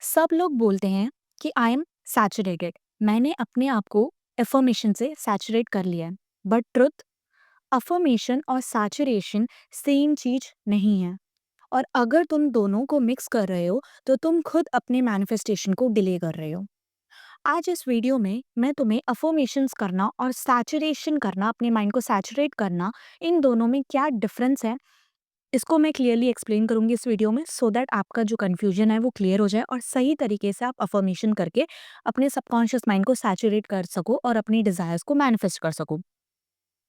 सब लोग बोलते हैं कि आई एम सैचुरेटेड। मैंने अपने आप को अफर्मेशन से सैचुरेट कर लिया है। बट ट्रुथ, अफर्मेशन और सैचुरेशन सेम चीज नहीं है। और अगर तुम दोनों को मिक्स कर रहे हो तो तुम खुद अपने मैनिफेस्टेशन को डिले कर रहे हो। आज इस वीडियो में मैं तुम्हें अफर्मेशंस करना और सैचुरेशन करना, अपने माइंड को सैचुरेट करना, इन दोनों में क्या डिफरेंस है, इसको मैं क्लियरली एक्सप्लेन करूंगी इस वीडियो में, सो दैट आपका जो कन्फ्यूजन है वो क्लियर हो जाए और सही तरीके से आप अफर्मेशन करके अपने सबकॉन्शियस माइंड को सैचुरेट कर सको और अपनी डिजायर्स को मैनिफेस्ट कर सको।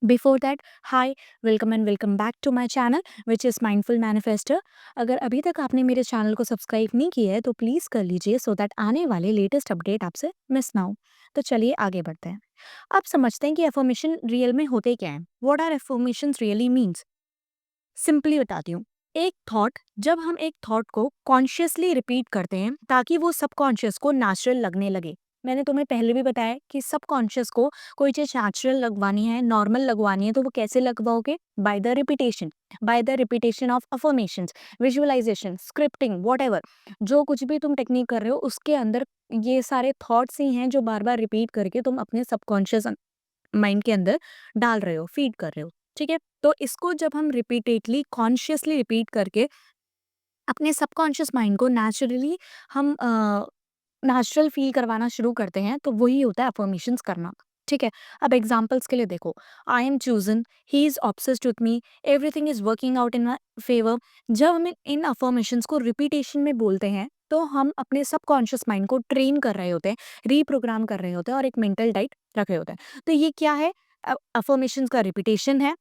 Before that, hi, welcome and welcome back to my channel which is mindful manifester. अगर अभी तक आपने मेरे चैनल को सब्सक्राइब नहीं किया है तो प्लीज़ कर लीजिए, सो दैट आने वाले लेटेस्ट अपडेट आपसे मिस ना हो। तो चलिए आगे बढ़ते हैं। अब समझते हैं कि अफर्मेशन रियल में होते क्या हैं। What are affirmations really means. Simply बताती हूँ। एक थॉट, जब हम एक थॉट को कॉन्शियसली रिपीट करते हैं ताकि वो सबकॉन्शियस को नेचुरल लगने लगे। मैंने तुम्हें पहले भी बताया कि सबकॉन्शियस को कोई चीज नेचुरल लगवानी है, नॉर्मल लगवानी है, तो वो कैसे लगवाओगे? By the repetition. By the repetition of affirmations, visualisation, scripting, what, जो कुछ भी तुम टेक्निक कर रहे हो उसके अंदर ये सारे थॉट्स ही हैं जो बार बार रिपीट करके तुम अपने सबकॉन्शियस माइंड के अंदर डाल रहे हो, फीड कर रहे हो। ठीक है, तो इसको जब हम रिपीटेडली कॉन्शियसली रिपीट करके अपने सबकॉन्शियस माइंड को नेचुरली हम नेचुरल फील करवाना शुरू करते हैं, तो वही होता है अफर्मेशंस करना। ठीक है, अब एग्जांपल्स के लिए देखो। आई am chosen, he is obsessed with me, everything is working out in my favour. जब हम इन अफर्मेशंस को रिपीटेशन में बोलते हैं तो हम अपने सबकॉन्शियस माइंड को ट्रेन कर रहे होते हैं, रीप्रोग्राम कर रहे होते हैं और एक मेंटल डाइट रख रहे होते हैं। तो ये क्या है? अफर्मेशंस का रिपीटेशन है,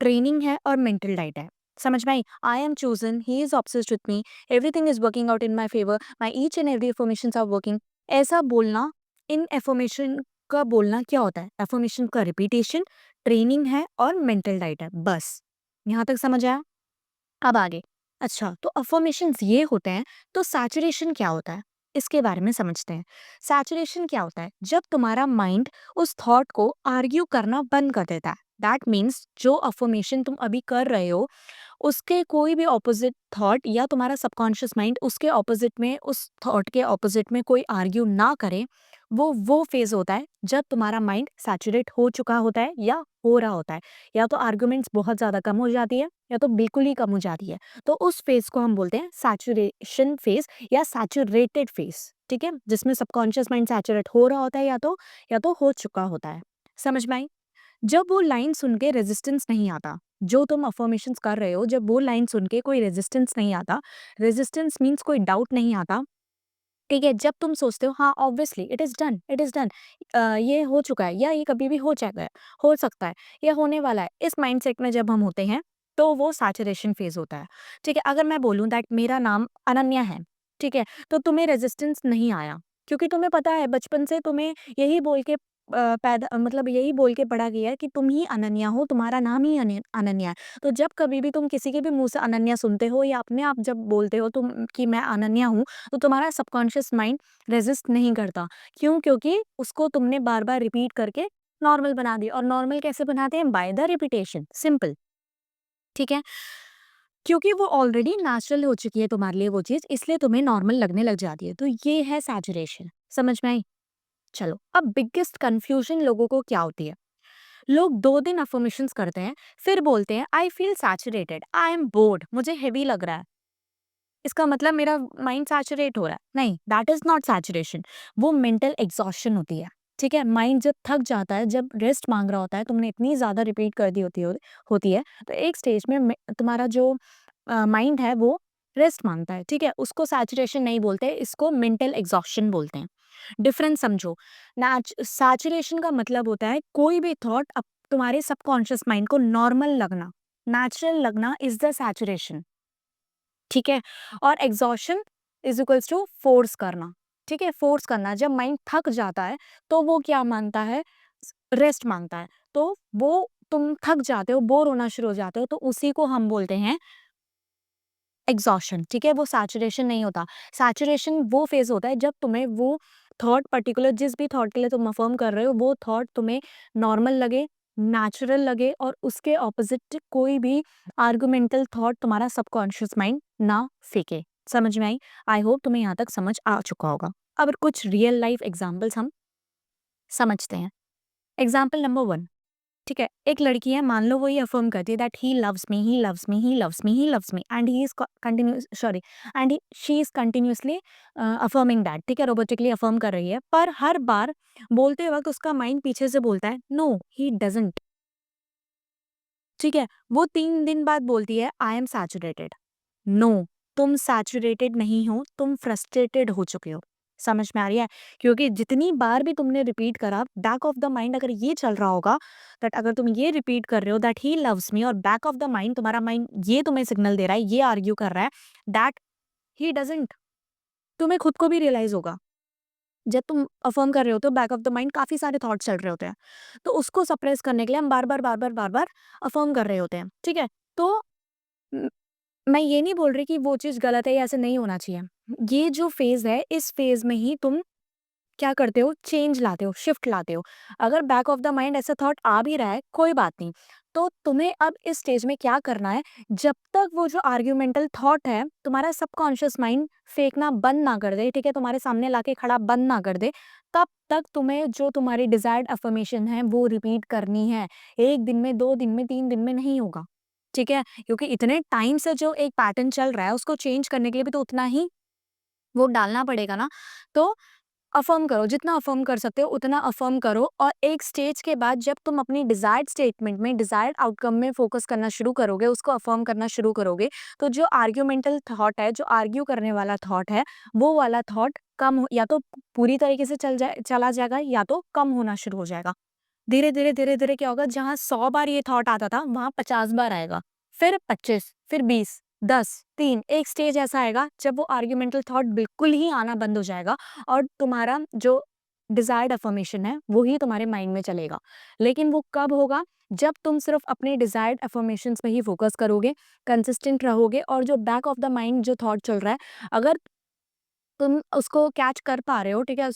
ट्रेनिंग है और मेंटल डाइट है। समझ में आई? I am chosen, he is obsessed with me, everything is working out in my favour, my each and every affirmations are working. ऐसा बोलना, इन एफर्मेशन का बोलना क्या होता है? एफर्मेशन का रिपीटेशन, ट्रेनिंग है और मेंटल डाइट है। बस यहाँ तक समझ आया? अब आगे। अच्छा, तो अफर्मेशंस ये होते हैं, तो सैचुरेशन क्या होता है इसके बारे में समझते हैं। सैचुरेशन क्या होता है? जब तुम्हारा माइंड उस थॉट को आर्ग्यू करना बंद कर देता है। दैट मीन्स जो अफर्मेशन तुम अभी कर रहे हो उसके कोई भी ऑपोजिट थॉट या तुम्हारा सबकॉन्शियस माइंड उसके ऑपोजिट में, उस थॉट के ऑपोजिट में कोई आर्ग्यू ना करे, वो फेज होता है जब तुम्हारा माइंड सैचुरेट हो चुका होता है या हो रहा होता है। या तो आर्ग्यूमेंट्स बहुत ज़्यादा कम हो जाती है या तो बिल्कुल ही कम हो जाती है। तो उस फेज को हम बोलते हैं सैचुरेशन फेज या सैचुरेटेड फेज। ठीक है, जिसमें सबकॉन्शियस माइंड सैचुरेट हो रहा होता है या तो हो चुका होता है। समझ में आई? जब वो लाइन सुन के रेजिस्टेंस नहीं आता, जो तुम अफर्मेशंस कर रहे हो, जब वो लाइन सुन के कोई रेजिस्टेंस नहीं आता, रेजिस्टेंस मीन्स कोई डाउट नहीं आता। ठीक है, जब तुम सोचते हो हाँ obviously it is done, it is done, ये हो चुका है या ये कभी भी हो जाएगा, हो सकता है या होने वाला है, इस माइंडसेट में जब हम होते हैं तो वो सैचुरेशन फेज होता है। ठीक है, अगर मैं बोलूँ दैट मेरा नाम अनन्या है, ठीक है, तो तुम्हें रेजिस्टेंस नहीं आया, क्योंकि तुम्हें पता है बचपन से तुम्हें यही बोल के मतलब यही बोल के पढ़ा गया है कि तुम ही अनन्या हो, तुम्हारा नाम ही अनन्या है। तो जब कभी भी तुम किसी के भी मुंह से अनन्या सुनते हो या अपने आप जब बोलते हो तुम कि मैं अनन्या हूँ, तो तुम्हारा सबकॉन्शियस माइंड रेजिस्ट नहीं करता। क्यों? क्योंकि उसको तुमने बार बार रिपीट करके नॉर्मल बना दिया। और नॉर्मल कैसे बनाते हैं? Bye the repetition, simple. ठीक है, क्योंकि वो ऑलरेडी नेचुरल हो चुकी है तुम्हारे लिए वो चीज, इसलिए तुम्हें नॉर्मल लगने लग जाती है। तो ये है सैचुरेशन। समझ में आई? चलो, अब बिगेस्ट कंफ्यूजन लोगों को क्या होती है। लोग 2 दिन अफर्मेशंस करते हैं, फिर बोलते हैं I feel saturated, I am board, मुझे हेवी लग रहा है, इसका मतलब मेरा माइंड सैचुरेट हो रहा है। नहीं, दैट इज नॉट सैचुरेशन, वो मेंटल एग्जॉस्शन होती है। ठीक है, माइंड जब थक जाता है, जब रेस्ट मांग रहा होता है, तुमने इतनी ज्यादा रिपीट कर दी होती है, तो एक स्टेज में तुम्हारा जो माइंड है वो रेस्ट मांगता है। ठीक है, उसको सैचुरेशन नहीं बोलते, इसको मेंटल एग्जॉस्शन बोलते हैं। डिफरेंस समझो। सैचुरेशन का मतलब होता है कोई भी थॉट अब तुम्हारे सबकॉन्शियस माइंड को नॉर्मल लगना, नेचुरल लगना इज द सैचुरेशन। ठीक है, और exhaustion is equals to force करना। ठीक है, फोर्स करना, जब माइंड थक जाता है तो वो क्या मांगता है? रेस्ट मांगता है। तो वो तुम थक जाते हो, बोर होना शुरू हो जाते हो, तो उसी को हम बोलते हैं एग्जॉशन। ठीक है, वो सैचुरेशन नहीं होता। सैचुरेशन वो फेज होता है जब तुम्हें वो थॉट, पर्टिकुलर जिस भी थॉट के लिए तुम अफर्म कर रहे हो, वो थॉट तुम्हें नॉर्मल लगे, नेचुरल लगे और उसके ऑपोजिट कोई भी आर्गुमेंटल थॉट तुम्हारा सबकॉन्शियस माइंड ना फेंके। समझ में आई? आई होप तुम्हें यहाँ तक समझ आ चुका होगा। अब कुछ रियल लाइफ एग्जांपल्स हम समझते हैं। एग्जांपल नंबर 1, ठीक है? एक लड़की है, मान लो वो ये अफ़र्म करती है that he loves me, he loves me, he loves me, he loves me and he is continuous sorry and she is continuously affirming that, ठीक है? रोबोटिकली अफ़र्म कर रही है, पर हर बार बोलते वक़्त उसका माइंड पीछे से बोलता है, नो, ही डज़न्ट, ठीक है? वो 3 दिन बाद बोलती है, आई एम सैचुरेटेड। नो, तुम सैचुरेटेड नहीं हो, तुम फ्रस्ट्रेटेड हो चुके हो। समझ में आ रही है? क्योंकि जितनी बार भी तुमने रिपीट करा, बैक ऑफ द माइंड अगर ये चल रहा होगा दैट अगर तुम ये रिपीट कर रहे हो दैट ही लव्स मी और बैक ऑफ द माइंड तुम्हारा माइंड ये तुम्हें सिग्नल दे रहा है, ये आर्ग्यू कर रहा है दैट ही डजंट, तुम्हें खुद को भी रियलाइज होगा। जब तुम अफर्म कर रहे होते हो बैक ऑफ द माइंड काफी सारे थॉट्स चल रहे होते हैं, तो उसको सप्रेस करने के लिए हम बार बार अफर्म कर रहे होते हैं, ठीक है? तो म- मैं ये नहीं बोल रही कि वो चीज़ गलत है या ऐसे नहीं होना चाहिए। ये जो फ़ेज़ है, इस फ़ेज़ में ही तुम क्या करते हो, चेंज लाते हो, शिफ्ट लाते हो। अगर बैक ऑफ द माइंड ऐसा थॉट आ भी रहा है, कोई बात नहीं। तो तुम्हें अब इस स्टेज में क्या करना है, जब तक वो जो आर्ग्यूमेंटल थॉट है, तुम्हारा सबकॉन्शियस माइंड फेंकना बंद ना कर दे, ठीक है? तुम्हारे सामने लाके खड़ा बंद ना कर दे, तब तक तुम्हें जो तुम्हारी डिज़ायर्ड अफ़र्मेशन है, वो रिपीट करनी है। 1 दिन में, 2 दिन में, 3 दिन में नहीं होगा, ठीक है? क्योंकि इतने टाइम से जो एक पैटर्न चल रहा है, उसको चेंज करने के लिए भी तो उतना ही वो डालना पड़ेगा ना। तो अफ़र्म करो, जितना अफ़र्म कर सकते हो उतना अफ़र्म करो और एक स्टेज के बाद जब तुम अपनी डिज़ायर्ड स्टेटमेंट में, डिज़ायर्ड आउटकम में फ़ोकस करना शुरू करोगे, उसको अफ़र्म करना शुरू करोगे, तो जो आर्ग्यूमेंटल थॉट है, जो आर्ग्यू करने वाला थॉट है, वो वाला थॉट कम हो या तो पूरी तरीके से चला जाएगा या तो कम होना शुरू हो जाएगा। धीरे-धीरे, धीरे-धीरे क्या होगा, जहाँ 100 बार ये थॉट आता था, वहाँ 50 बार आएगा, फिर 25, फिर 20, 10, 3, एक स्टेज ऐसा आएगा जब वो आर्गुमेंटल थॉट बिल्कुल ही आना बंद हो जाएगा और तुम्हारा जो डिज़ायर्ड अफ़र्मेशन है, वो ही तुम्हारे माइंड में चलेगा। लेकिन वो कब होगा? जब तुम सिर्फ़ अपने डिज़ायर्ड अफ़र्मेशंस पे ही फ़ोकस करोगे, कंसिस्टेंट रहोगे और जो बैक ऑफ द माइंड जो थॉट चल रहा है, अगर तुम उसको कैच कर पा रहे हो, ठीक है?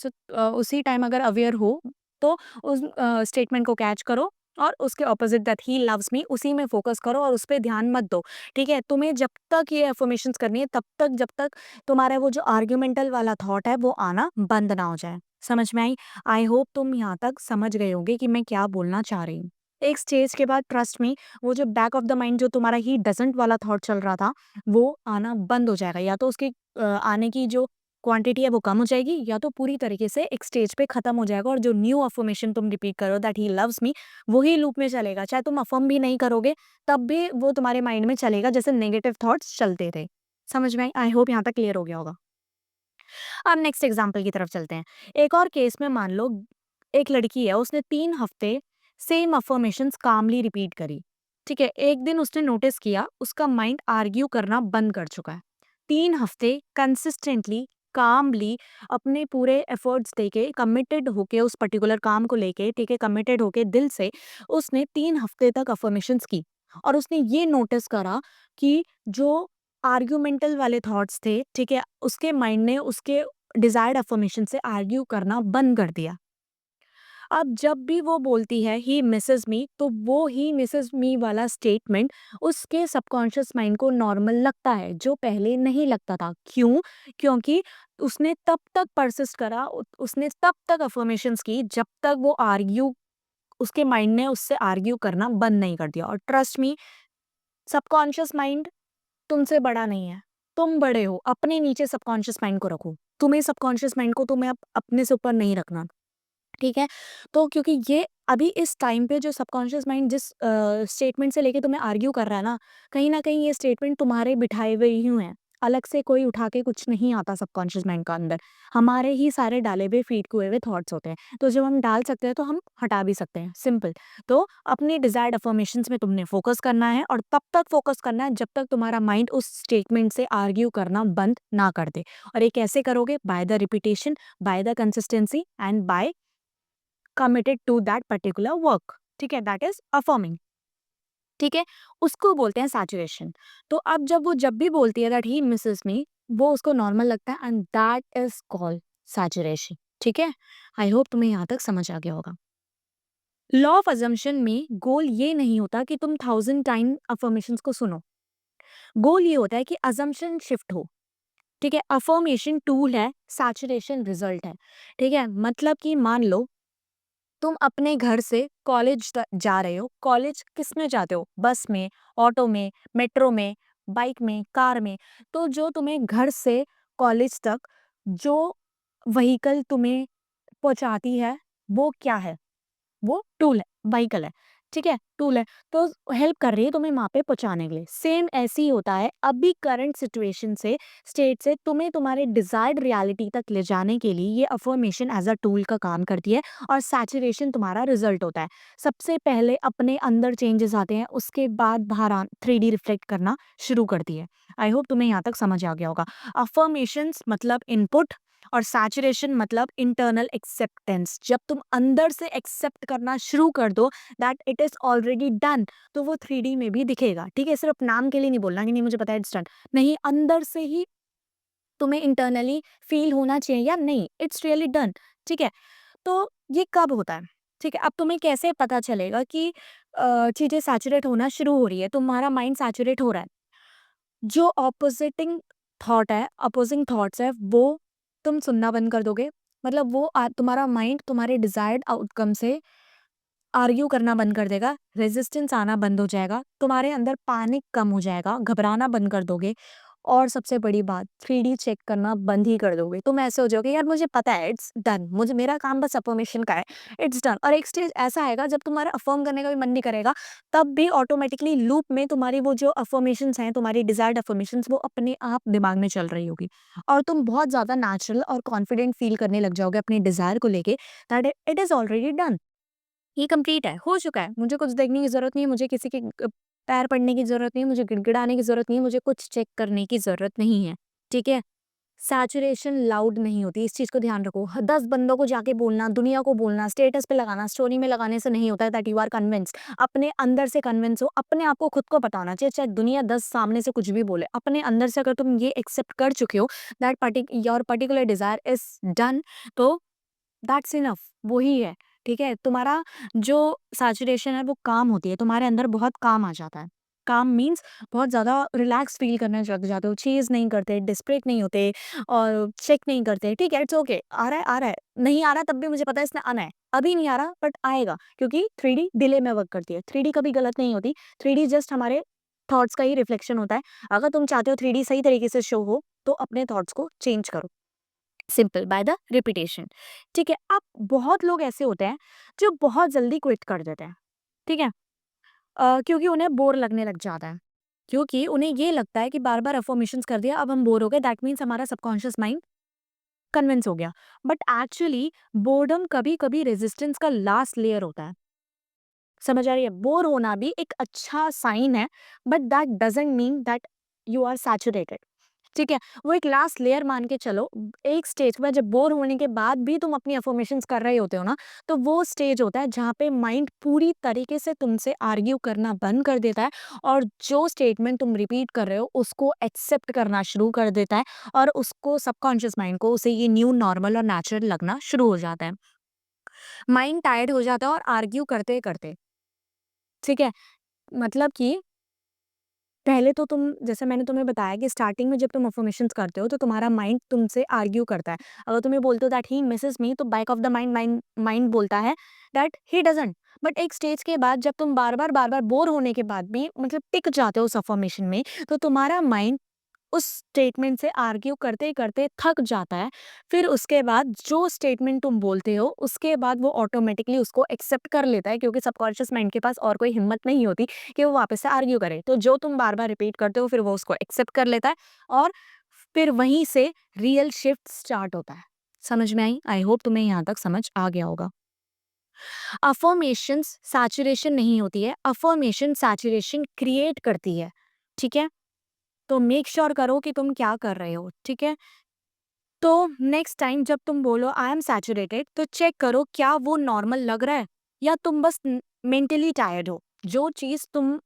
उसी टाइम अगर अवेयर हो, तो उस स्टेटमेंट को कैच करो और उसके ऑपोज़िट दैट ही लव्स मी उसी में फ़ोकस करो और उस पे ध्यान मत दो, ठीक है? तुम्हें जब तक ये अफ़र्मेशंस करनी है, तब तक जब तक तुम्हारा वो जो आर्गुमेंटल वाला थॉट है, वो आना बंद ना हो जाए। समझ में आई? आई होप तुम यहाँ तक समझ गए होंगे कि मैं क्या बोलना चाह रही हूँ। एक स्टेज के बाद ट्रस्ट मी, वो जो बैक ऑफ द माइंड जो तुम्हारा ही डज़न्ट वाला थॉट चल रहा था, वो आना बंद हो जाएगा या तो उसकी आने की जो क्वांटिटी है वो कम हो जाएगी या तो पूरी तरीके से एक स्टेज पे खत्म हो जाएगा और जो न्यू अफर्मेशन तुम रिपीट करो दैट ही लव्स मी, वही लूप में चलेगा। चाहे तुम अफर्म भी नहीं करोगे, तब भी वो तुम्हारे माइंड में चलेगा जैसे नेगेटिव थॉट्स चलते थे। समझ में आई? आई होप यहाँ तक क्लियर हो गया होगा। अब नेक्स्ट एग्जाम्पल की तरफ चलते हैं। एक और केस में मान लो एक लड़की है, उसने 3 हफ्ते सेम अफर्मेशंस कामली रिपीट करी, ठीक है? एक दिन उसने नोटिस किया उसका माइंड आर्ग्यू करना बंद कर चुका है। 3 हफ्ते कंसिस्टेंटली कामली अपने पूरे एफर्ट्स देके कमिटेड होके उस पर्टिकुलर काम को लेके, ठीक है, कमिटेड होके दिल से उसने 3 हफ्ते तक अफर्मेशंस की और उसने ये नोटिस करा कि जो आर्ग्यूमेंटल वाले थॉट्स थे, ठीक है, उसके माइंड ने उसके डिजायर्ड अफर्मेशन से आर्ग्यू करना बंद कर दिया। अब जब भी वो बोलती है ही मिसेस मी, तो वो ही मिसेस मी वाला स्टेटमेंट उसके सबकॉन्शियस माइंड को नॉर्मल लगता है, जो पहले नहीं लगता था। क्यों? क्योंकि उसने तब तक परसिस्ट करा, उसने तब तक अफर्मेशंस की जब तक वो आर्ग्यू उसके माइंड ने उससे आर्ग्यू करना बंद नहीं कर दिया। और ट्रस्ट मी, सबकॉन्शियस माइंड तुमसे बड़ा नहीं है, तुम बड़े हो, अपने नीचे सबकॉन्शियस माइंड को रखो। तुम्हें सबकॉन्शियस माइंड को तुम्हें अपने से ऊपर नहीं रखना, ठीक है? तो क्योंकि ये अभी इस टाइम पे जो सबकॉन्शियस माइंड जिस स्टेटमेंट से लेके तुम्हें आर्ग्यू कर रहा है ना, कहीं न कहीं ये स्टेटमेंट तुम्हारे बिठाए हुए ही हैं। अलग से कोई उठा के कुछ नहीं आता सबकॉन्शियस माइंड का अंदर। हमारे ही सारे डाले हुए, फीड किए हुए थॉट्स होते हैं। तो जब हम डाल सकते हैं, तो हम हटा भी सकते हैं, सिंपल। तो अपने डिज़ायर्ड अफ़र्मेशंस में तुमने फ़ोकस करना है और तब तक फ़ोकस करना है, जब तक तुम्हारा माइंड उस स्टेटमेंट से आर्ग्यू करना बंद ना कर दे। और ये कैसे करोगे? By the repetition, by the consistency and by committed to that particular work, ठीक है? दैट इज अफर्मिंग, ठीक है? उसको बोलते हैं सैचुरेशन। तो अब जब भी बोलती है दैट ही मिसेस मी, वो उसको नॉर्मल लगता है and that is called saturation, ठीक है? आई होप तुम्हें यहाँ तक समझ आ गया होगा। लॉ ऑफ अजम्पशन में गोल ये नहीं होता कि तुम 1000 टाइम अफर्मेशंस को सुनो। गोल ये होता है कि अजम्पशन शिफ्ट हो। ठीक है, अफर्मेशन टूल है, सैचुरेशन रिजल्ट है। ठीक है, मतलब कि मान लो तुम अपने घर से कॉलेज जा रहे हो, कॉलेज किस में जाते हो, बस में, ऑटो में, मेट्रो में, बाइक में, कार में। तो जो तुम्हें घर से कॉलेज तक जो व्हीकल तुम्हें पहुंचाती है वो क्या है, वो टूल है, व्हीकल है। ठीक है, टूल है, तो हेल्प कर रही है तुम्हें वहां पे पहुंचाने के लिए। सेम ऐसे ही होता है, अभी करंट सिचुएशन से, स्टेट से तुम्हें तुम्हारे डिजायर्ड रियलिटी तक ले जाने के लिए ये अफर्मेशन एज अ टूल का काम करती है, और सैचुरेशन तुम्हारा रिजल्ट होता है। सबसे पहले अपने अंदर चेंजेस आते हैं, उसके बाद बाहर 3D रिफ्लेक्ट करना शुरू करती है। आई होप तुम्हें यहाँ तक समझ आ गया होगा। अफर्मेशंस मतलब इनपुट, और सैचुरेशन मतलब इंटरनल एक्सेप्टेंस। जब तुम अंदर से एक्सेप्ट करना शुरू कर दो that it is already done, तो वो 3D में भी दिखेगा। ठीक है, सिर्फ नाम के लिए नहीं बोलना कि नहीं मुझे पता है इट्स डन, नहीं, अंदर से ही तुम्हें इंटरनली फील होना चाहिए या नहीं इट्स रियली डन। ठीक है, तो ये कब होता है? ठीक है, अब तुम्हें कैसे पता चलेगा कि चीजें सैचुरेट होना शुरू हो रही है, तुम्हारा माइंड सैचुरेट हो रहा है? जो ऑपोजिटिंग थॉट है, अपोजिंग थॉट्स है, वो तुम सुनना बंद कर दोगे। मतलब वो तुम्हारा माइंड तुम्हारे डिजायर्ड आउटकम से आर्ग्यू करना बंद कर देगा, रेजिस्टेंस आना बंद हो जाएगा, तुम्हारे अंदर पैनिक कम हो जाएगा, घबराना बंद कर दोगे, और सबसे बड़ी बात 3D चेक करना बंद ही कर दोगे। तुम ऐसे हो जाओगे यार मुझे पता है इट्स डन, मुझे मेरा काम बस अफर्मेशन का है, इट्स डन। और एक स्टेज ऐसा आएगा जब तुम्हारा अफर्म करने का भी मन नहीं करेगा, तब भी ऑटोमेटिकली लूप में तुम्हारी वो जो अफर्मेशंस हैं, तुम्हारी डिजायर्ड अफर्मेशंस, वो अपने आप दिमाग में चल रही होगी, और तुम बहुत ज्यादा नेचुरल और कॉन्फिडेंट फील करने लग जाओगे अपने डिजायर को लेके, that it is already done, ये कंप्लीट है, हो चुका है, मुझे कुछ देखने की ज़रूरत नहीं है, मुझे किसी के पैर पड़ने की ज़रूरत नहीं है, मुझे गिड़गिड़ाने की ज़रूरत नहीं है, मुझे कुछ चेक करने की ज़रूरत नहीं है। ठीक है? सैचुरेशन लाउड नहीं होती, इस चीज़ को ध्यान रखो। 10 बंदों को जाके बोलना, दुनिया को बोलना, स्टेटस पे लगाना, स्टोरी में लगाने से नहीं होता है दैट यू आर कन्विंस्ड। अपने अंदर से कन्विंस हो, अपने आप को खुद को पता होना चाहिए, चाहे दुनिया 10 सामने से कुछ भी बोले। अपने अंदर से अगर तुम ये एक्सेप्ट कर चुके हो that your particular desire is done, तो दैट्स इनफ, वो ही है। ठीक है, तुम्हारा जो सैचुरेशन है वो काम होती है, तुम्हारे अंदर बहुत काम आ जाता है। काम मीन्स बहुत ज़्यादा रिलैक्स फील करने लग जाते हो, चेज़ नहीं करते, डिस्परेट नहीं होते, और चेक नहीं करते। ठीक है, इट्स ओके, आ रहा है आ रहा है, नहीं आ रहा तब भी मुझे पता है इसने आना है, अभी नहीं आ रहा बट आएगा, क्योंकि 3D डिले में वर्क करती है। 3D कभी गलत नहीं होती, 3D जस्ट हमारे थॉट्स का ही रिफ्लेक्शन होता है। अगर तुम चाहते हो 3D सही तरीके से शो हो, तो अपने थॉट्स को चेंज करो, सिंपल, बाय द रिपीटेशन। ठीक है, अब बहुत लोग ऐसे होते हैं जो बहुत जल्दी क्विट कर देते हैं। ठीक है, क्योंकि उन्हें बोर लगने लग जाता है, क्योंकि उन्हें ये लगता है कि बार बार अफर्मेशंस कर दिया, अब हम बोर हो गए, दैट मीन्स हमारा सबकॉन्शियस माइंड कन्विंस हो गया। बट एक्चुअली बोर्डम कभी कभी रेजिस्टेंस का लास्ट लेयर होता है। समझ आ रही है? बोर होना भी एक अच्छा साइन है, but that doesn't mean that you are saturated. ठीक है, वो एक लास्ट लेयर मान के चलो। एक स्टेज पर जब बोर होने के बाद भी तुम अपनी अफर्मेशंस कर रहे होते हो ना, तो वो स्टेज होता है जहाँ पे माइंड पूरी तरीके से तुमसे आर्ग्यू करना बंद कर देता है, और जो स्टेटमेंट तुम रिपीट कर रहे हो उसको एक्सेप्ट करना शुरू कर देता है, और उसको सबकॉन्शियस माइंड को उसे ये न्यू नॉर्मल और नेचुरल लगना शुरू हो जाता है। माइंड टायर्ड हो जाता है और आर्ग्यू करते करते। ठीक है, मतलब कि पहले तो तुम, जैसे मैंने तुम्हें बताया कि स्टार्टिंग में जब तुम अफर्मेशंस करते हो तो तुम्हारा माइंड तुमसे आर्ग्यू करता है। अगर तुम्हें बोलते हो दैट ही मिसेस मी, तो back of the mind mind mind बोलता है दैट ही डजंट। बट एक स्टेज के बाद जब तुम बार बार बोर होने के बाद भी मतलब टिक जाते हो उस अफर्मेशन में, तो तुम्हारा माइंड उस स्टेटमेंट से आर्ग्यू करते करते थक जाता है। फिर उसके बाद जो स्टेटमेंट तुम बोलते हो उसके बाद वो ऑटोमेटिकली उसको एक्सेप्ट कर लेता है, क्योंकि सबकॉन्शियस माइंड के पास और कोई हिम्मत नहीं होती कि वो वापस से आर्ग्यू करे। तो जो तुम बार बार रिपीट करते हो फिर वो उसको एक्सेप्ट कर लेता है, और फिर वहीं से रियल शिफ्ट स्टार्ट होता है। समझ में आई? आई होप तुम्हें यहाँ तक समझ आ गया होगा। अफर्मेशंस सैचुरेशन नहीं होती है, अफर्मेशन सैचुरेशन क्रिएट करती है। ठीक है, तो मेक श्योर करो कि तुम क्या कर रहे हो। ठीक है, तो नेक्स्ट टाइम जब तुम बोलो आई एम सैचुरेटेड, तो चेक करो क्या वो नॉर्मल लग रहा है, या तुम बस मेंटली टायर्ड हो। जो चीज तुम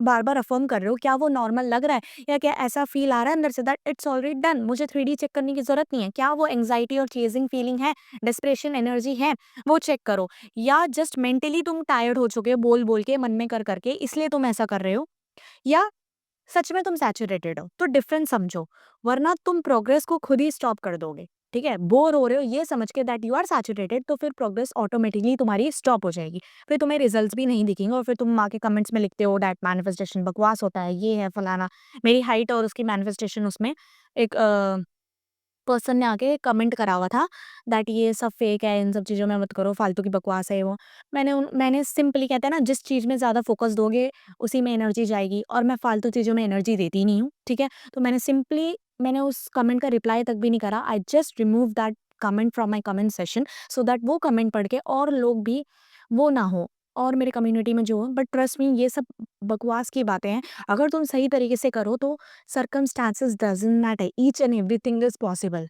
बार बार अफर्म कर रहे हो, क्या वो नॉर्मल लग रहा है, या क्या ऐसा फील आ रहा है अंदर say that it's already done, मुझे 3D चेक करने की जरूरत नहीं है। क्या वो एंग्जाइटी और चेजिंग फीलिंग है, डिस्प्रेशन एनर्जी है, वो चेक करो। या जस्ट मेंटली तुम टायर्ड हो चुके हो बोल बोल के, मन में कर करके, इसलिए तुम ऐसा कर रहे हो, या सच में तुम सैचुरेटेड हो, तो डिफरेंस समझो, वरना तुम प्रोग्रेस को खुद ही स्टॉप कर दोगे। ठीक है? बोर हो रहे हो ये समझ के दैट यू आर सैचुरेटेड, तो फिर प्रोग्रेस ऑटोमेटिकली तुम्हारी स्टॉप हो जाएगी। फिर तुम्हें रिजल्ट्स भी नहीं दिखेंगे और फिर तुम आके कमेंट्स में लिखते हो दैट मैनिफेस्टेशन बकवास होता है, ये है फलाना। मेरी हाइट और उसकी मैनिफेस्टेशन उसमें एक पर्सन ने आके कमेंट करा हुआ था दैट ये सब फेक है, इन सब चीज़ों में मत करो, फालतू की बकवास है ये वो। मैंने सिंपली कहते हैं ना, जिस चीज़ में ज़्यादा फ़ोकस दोगे उसी में एनर्जी जाएगी, और मैं फालतू चीज़ों में एनर्जी देती नहीं हूँ, ठीक है? तो मैंने उस कमेंट का रिप्लाई तक भी नहीं करा, I just remove that comment from my comment session so that वो कमेंट पढ़ के और लोग भी वो ना हो, और मेरे कम्युनिटी में जो हो। बट ट्रस्ट मी, ये सब बकवास की बातें हैं। अगर तुम सही तरीके से करो तो circumstances doesn't matter, each and everything is possible.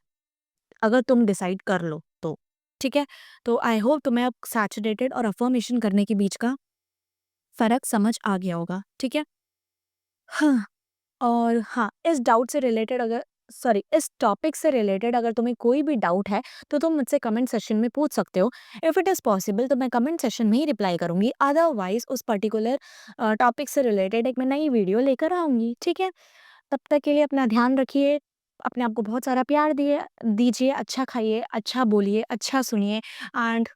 अगर तुम डिसाइड कर लो तो, ठीक है? तो आई होप तुम्हें अब सैचुरेटेड और अफ़र्मेशन करने के बीच का फ़र्क समझ आ गया होगा, ठीक है? हाँ, और हाँ, इस डाउट से रिलेटेड अगर सॉरी इस टॉपिक से रिलेटेड अगर तुम्हें कोई भी डाउट है, तो तुम मुझसे कमेंट सेक्शन में पूछ सकते हो। इफ़ इट इज़ पॉसिबल तो मैं कमेंट सेक्शन में ही रिप्लाई करूँगी, अदरवाइज़ उस पर्टिकुलर टॉपिक से रिलेटेड एक मैं नई वीडियो लेकर आऊँगी, ठीक है? तब तक के लिए अपना ध्यान रखिए, अपने आप को बहुत सारा प्यार दीजिए, अच्छा खाइए, अच्छा बोलिए, अच्छा सुनिए, and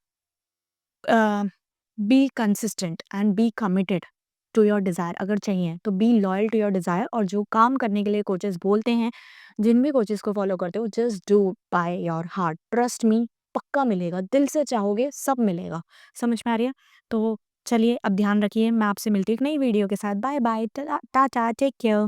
be consistent and be committed to your desire. अगर चाहिए तो be loyal to your desire, और जो काम करने के लिए कोचेस बोलते हैं, जिन भी कोचेस को फॉलो करते हो, just do by your heart, trust me, पक्का मिलेगा, दिल से चाहोगे सब मिलेगा। समझ में आ रही है? तो चलिए अब ध्यान रखिए, मैं आपसे मिलती हूँ एक नई वीडियो के साथ। Bye bye, tata, take care.